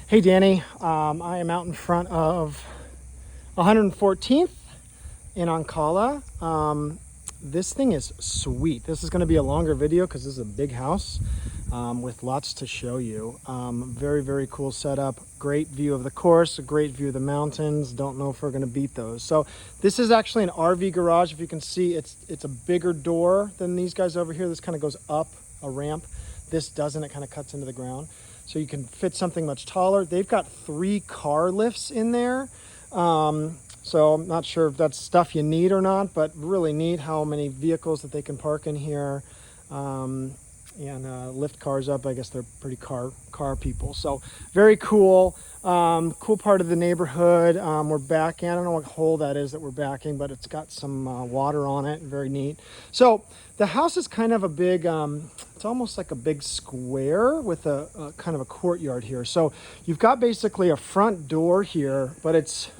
Hey Danny, I am out in front of 114th in Ancala. This thing is sweet. This is going to be a longer video because this is a big house with lots to show you. Very, very cool setup. Great view of the course, a great view of the mountains. Don't know if we're going to beat those. So this is actually an RV garage. If you can see, it's a bigger door than these guys over here. This kind of goes up a ramp. This doesn't. It kind of cuts into the ground. So you can fit something much taller. They've got 3 car lifts in there. So I'm not sure if that's stuff you need or not, but really neat how many vehicles that they can park in here and lift cars up. I guess they're pretty car people. So very cool. Cool part of the neighborhood. We're backing. I don't know what hole that is that we're backing, but it's got some water on it. Very neat. So the house is kind of a big, it's almost like a big square with a kind of a courtyard here. So you've got basically a front door here, but it's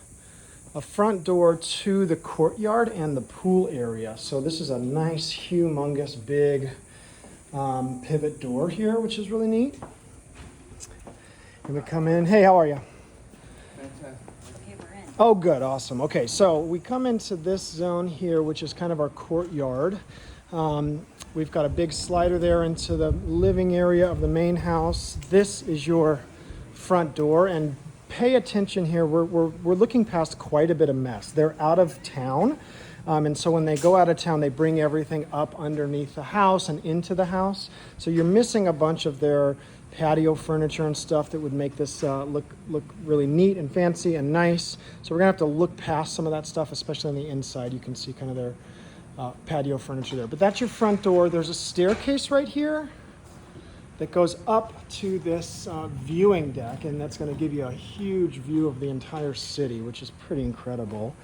a front door to the courtyard and the pool area. So this is a nice, humongous, big pivot door here, which is really neat. And we come in. Hey, how are you? Okay, we're in. Oh, good. Awesome. Okay, so we come into this zone here, which is kind of our courtyard. We've got a big slider there into the living area of the main house. This is your front door, and pay attention here. We're looking past quite a bit of mess. They're out of town, and so when they go out of town, they bring everything up underneath the house and into the house. So you're missing a bunch of their patio furniture and stuff that would make this look really neat and fancy and nice. So we're gonna have to look past some of that stuff, especially on the inside. You can see kind of their patio furniture there. But that's your front door. There's a staircase right here that goes up to this viewing deck, and that's going to give you a huge view of the entire city, which is pretty incredible.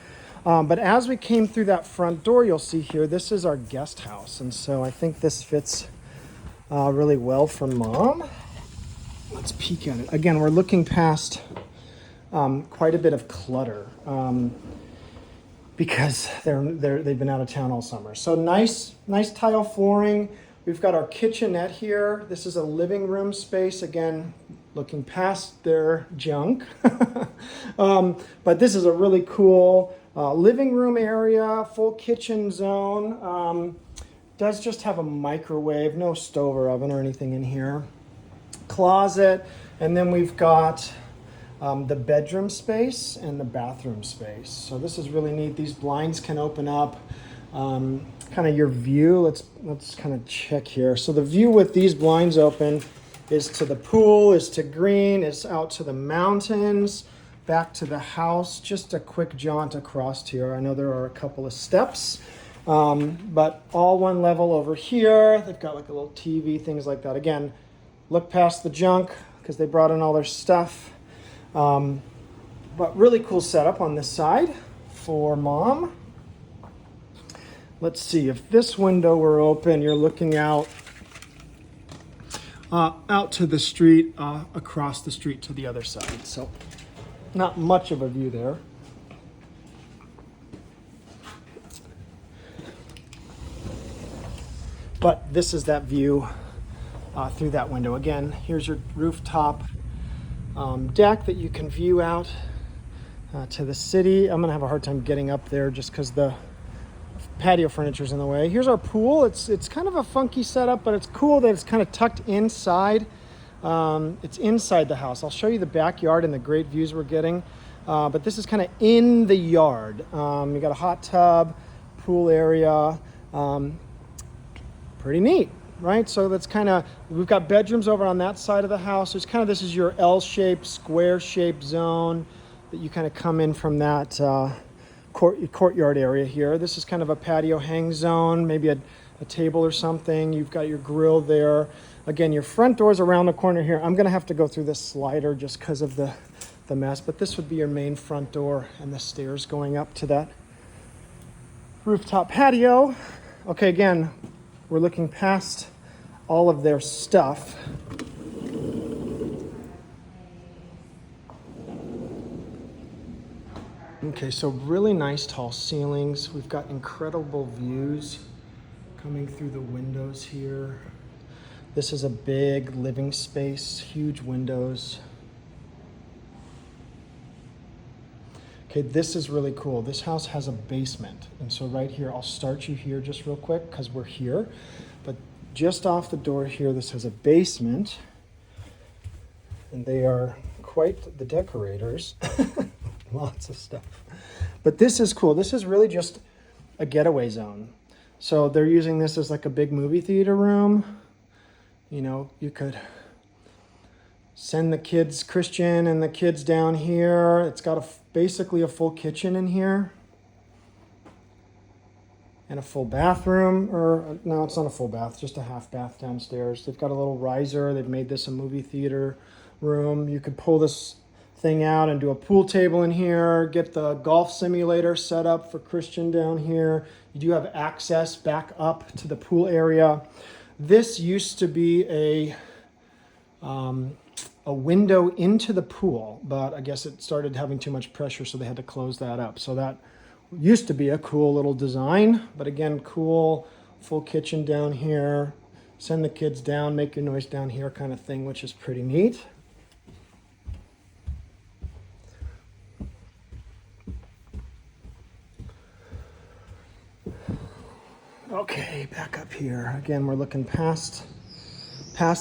But as we came through that front door, you'll see here, this is our guest house, and so I think this fits really well for Mom. Let's peek at it. Again, we're looking past quite a bit of clutter because they've been out of town all summer. So nice tile flooring. We've got our kitchenette here. This is a living room space. Again, looking past their junk. But this is a really cool living room area, full kitchen zone. Does just have a microwave, no stove or oven or anything in here. Closet, and then we've got the bedroom space and the bathroom space. So this is really neat. These blinds can open up. Kind of your view. Let's kind of check here. So the view with these blinds open is to the pool, is to green, is out to the mountains, back to the house. Just a quick jaunt across here. I know there are a couple of steps, but all one level over here. They've got like a little TV, things like that. Again, look past the junk because they brought in all their stuff. But really cool setup on this side for Mom. Let's see, if this window were open, you're looking out to the street, across the street to the other side. So not much of a view there. But this is that view through that window. Again, here's your rooftop deck that you can view out to the city. I'm gonna have a hard time getting up there just because the patio furniture's in the way. Here's our pool. It's kind of a funky setup, but it's cool that it's kind of tucked inside. It's inside the house. I'll show you the backyard and the great views we're getting. But this is kind of in the yard. You got a hot tub, pool area. Pretty neat, right? So that's kind of, we've got bedrooms over on that side of the house. There's kind of, this is your L-shaped, square-shaped zone that you kind of come in from that courtyard area here. This is kind of a patio hang zone, maybe a table or something. You've got your grill there. Again, your front door's around the corner here. I'm gonna have to go through this slider just because of the mess, but this would be your main front door and the stairs going up to that rooftop patio. Okay, again, we're looking past all of their stuff. Okay, so really nice tall ceilings. We've got incredible views coming through the windows here. This is a big living space, huge windows. Okay, this is really cool. This house has a basement. And so right here, I'll start you here just real quick because we're here. But just off the door here, this has a basement. And they are quite the decorators. Lots of stuff. But this is cool. This is really just a getaway zone. So they're using this as like a big movie theater room. You know, you could send the kids, Christian and the kids down here. It's got basically a full kitchen in here. And a full bathroom, or no, it's not a full bath, just a half bath downstairs. They've got a little riser. They've made this a movie theater room. You could pull this thing out and do a pool table in here, get the golf simulator set up for Christian down here. You do have access back up to the pool area. This used to be a window into the pool, but I guess it started having too much pressure, so they had to close that up. So that used to be a cool little design, but again, cool, full kitchen down here. Send the kids down, make your noise down here kind of thing, which is pretty neat. Okay, back up here. Again, we're looking past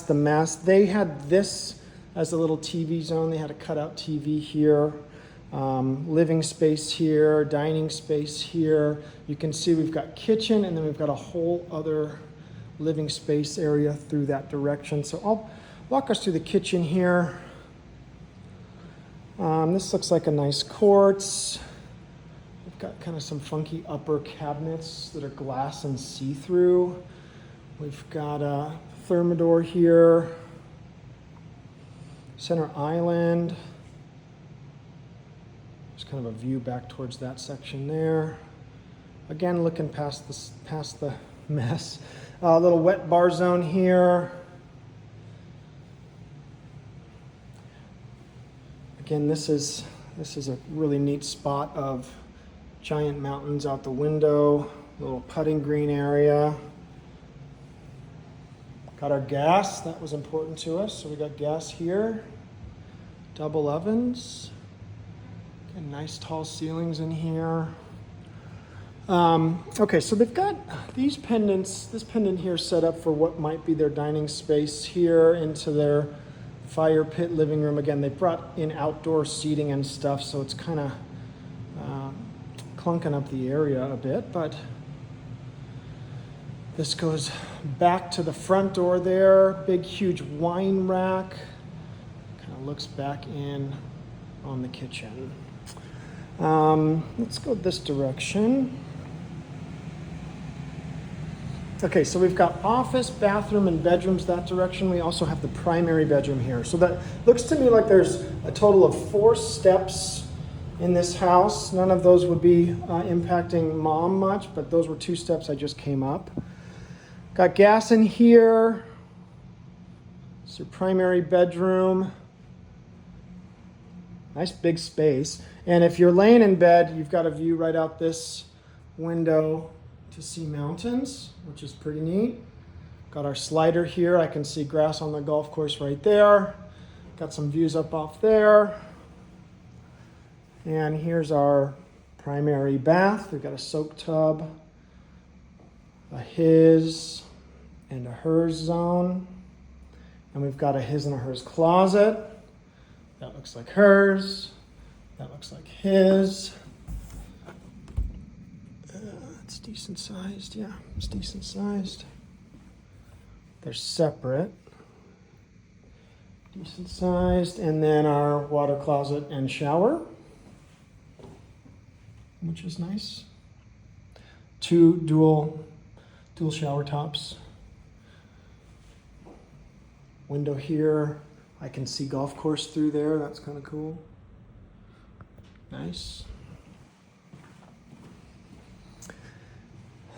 the mess. They had this as a little TV zone. They had a cutout TV here. Living space here, dining space here. You can see we've got kitchen, and then we've got a whole other living space area through that direction. So I'll walk us through the kitchen here. This looks like a nice quartz. We've got kind of some funky upper cabinets that are glass and see-through. We've got a thermidor here. Center island. There's kind of a view back towards that section there. Again, looking past the mess. A little wet bar zone here. Again, this is a really neat spot of giant mountains out the window. Little putting green area. Got our gas. That was important to us. So we got gas here. Double ovens. And nice tall ceilings in here. Okay, so they've got these pendants, this pendant here set up for what might be their dining space here into their fire pit living room. Again, they brought in outdoor seating and stuff, so it's kind of clunking up the area a bit, but this goes back to the front door there. Big, huge wine rack. Kind of looks back in on the kitchen. Let's go this direction. Okay, so we've got office, bathroom, and bedrooms that direction. We also have the primary bedroom here. So that looks to me like there's a total of 4 steps in this house. None of those would be impacting mom much, but those were 2 steps I just came up. Got gas in here. It's your primary bedroom. Nice big space. And if you're laying in bed, you've got a view right out this window to see mountains, which is pretty neat. Got our slider here. I can see grass on the golf course right there. Got some views up off there. And here's our primary bath. We've got a soak tub, a his and a hers zone. And we've got a his and a hers closet. That looks like hers. That looks like his. It's decent sized. Yeah, it's decent sized. They're separate. Decent sized. And then our water closet and shower, which is nice. 2 dual shower tops. Window here. I can see golf course through there. That's kind of cool. Nice.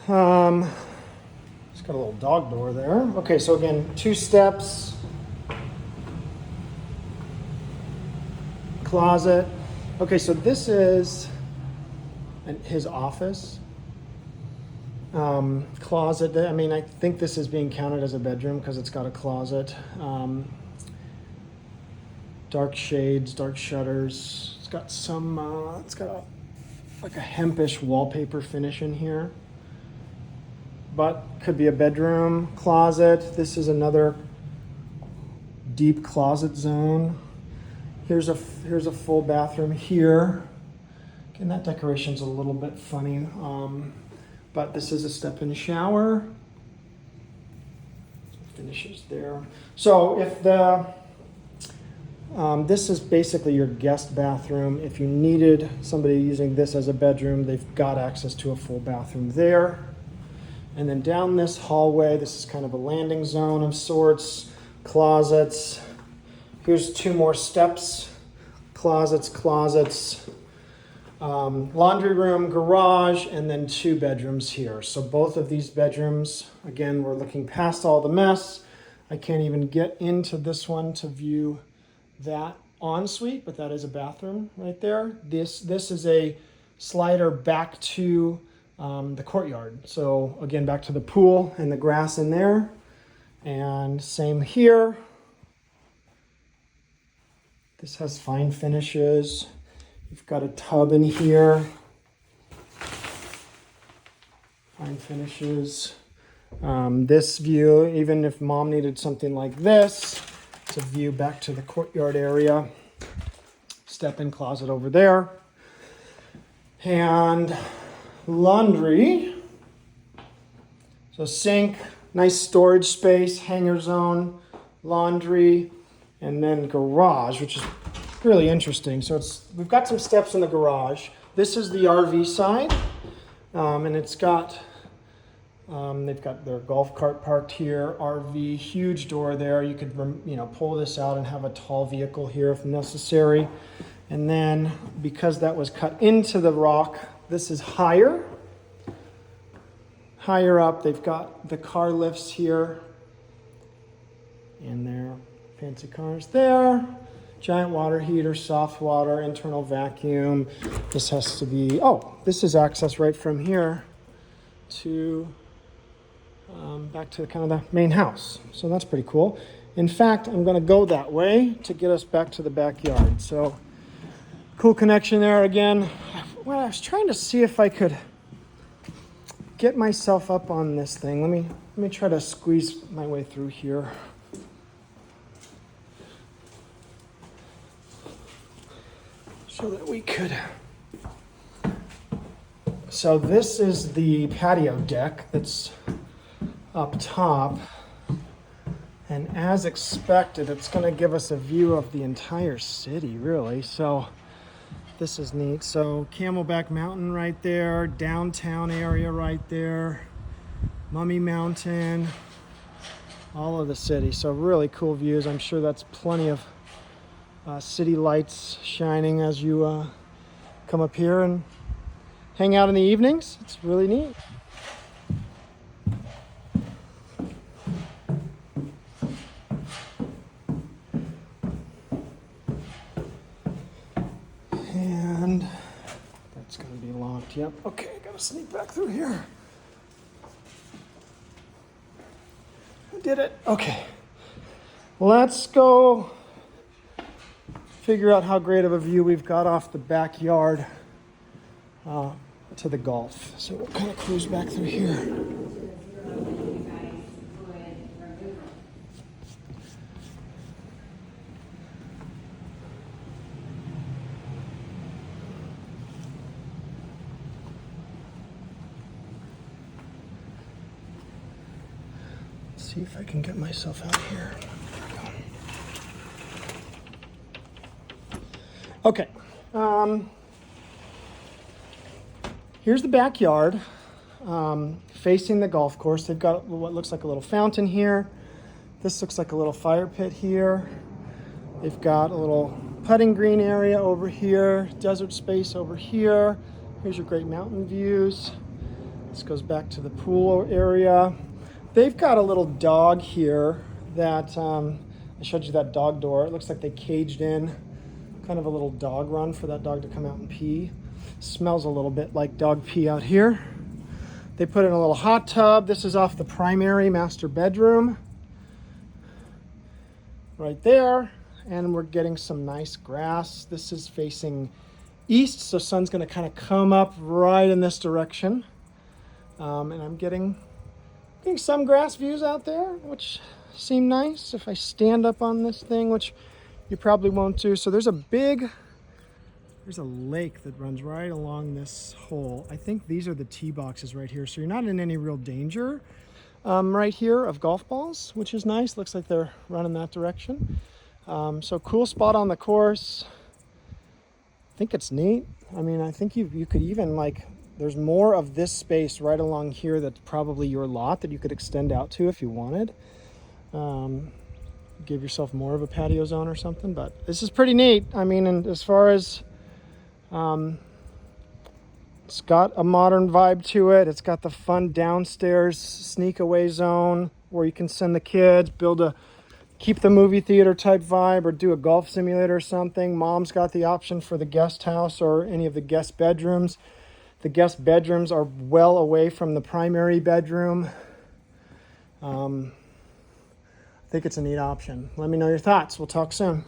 It's got a little dog door there. Okay, so again, 2 steps. Closet. Okay, so this is his office. Closet. I mean, I think this is being counted as a bedroom because it's got a closet. Dark shades, dark shutters. It's got some, like a hempish wallpaper finish in here. But could be a bedroom, closet. This is another deep closet zone. Here's a full bathroom here. Again, that decoration's a little bit funny, but this is a step-in shower. Finishes there. So if this is basically your guest bathroom. If you needed somebody using this as a bedroom, they've got access to a full bathroom there. And then down this hallway, this is kind of a landing zone of sorts, closets. Here's 2 more steps, closets, laundry room, garage, and then 2 bedrooms here. So both of these bedrooms, again, we're looking past all the mess. I can't even get into this one to view that ensuite, but that is a bathroom right there. This is a slider back to the courtyard. So again, back to the pool and the grass in there. And same here. This has fine finishes. You've got a tub in here. Fine finishes. This view, even if mom needed something like this, it's a view back to the courtyard area. Step-in closet over there. And laundry. So sink, nice storage space, hanger zone, laundry, and then garage, which is really interesting. So we've got some steps in the garage. This is the RV side, and it's got they've got their golf cart parked here. RV, huge door there. You could pull this out and have a tall vehicle here if necessary. And then because that was cut into the rock, this is higher up. They've got the car lifts here, and their fancy cars there. Giant water heater, soft water, internal vacuum. This has to be, this is access right from here to back to kind of the main house. So that's pretty cool. In fact, I'm going to go that way to get us back to the backyard. So cool connection there again. Well, I was trying to see if I could get myself up on this thing. Let me try to squeeze my way through here. So that we could. So this is the patio deck that's up top. And as expected, it's going to give us a view of the entire city, really. So this is neat. So Camelback Mountain right there, downtown area right there, Mummy Mountain, all of the city. So really cool views. I'm sure that's plenty of city lights shining as you come up here and hang out in the evenings. It's really neat. And that's going to be locked. Yep. Okay, I got to sneak back through here. I did it. Okay. Let's go figure out how great of a view we've got off the backyard to the Gulf. So we'll kind of cruise back through here. Let's see if I can get myself out here. Okay, here's the backyard, facing the golf course. They've got what looks like a little fountain here. This looks like a little fire pit here. They've got a little putting green area over here, desert space over here. Here's your great mountain views. This goes back to the pool area. They've got a little dog here that, I showed you that dog door. It looks like they caged in kind of a little dog run for that dog to come out and pee. Smells a little bit like dog pee out here. They put in a little hot tub. This is off the primary master bedroom. Right there. and we're getting some nice grass. This is facing east, so sun's going to kind of come up right in this direction. And I'm getting some grass views out there, which seem nice if I stand up on this thing, which you probably won't do. So there's a lake that runs right along this hole. I think these are the tee boxes right here. So you're not in any real danger right here of golf balls, which is nice. Looks like they're running that direction. So cool spot on the course. I think it's neat. I mean, I think you could even there's more of this space right along here that's probably your lot that you could extend out to if you wanted. Give yourself more of a patio zone or something, but this is pretty neat. I mean, and as far as it's got a modern vibe to it. It's got the fun downstairs sneak away zone where you can send the kids, keep the movie theater type vibe, or do a golf simulator or something. Mom's got the option for the guest house or any of the guest bedrooms. The guest bedrooms are well away from the primary bedroom. I think it's a neat option. Let me know your thoughts. We'll talk soon.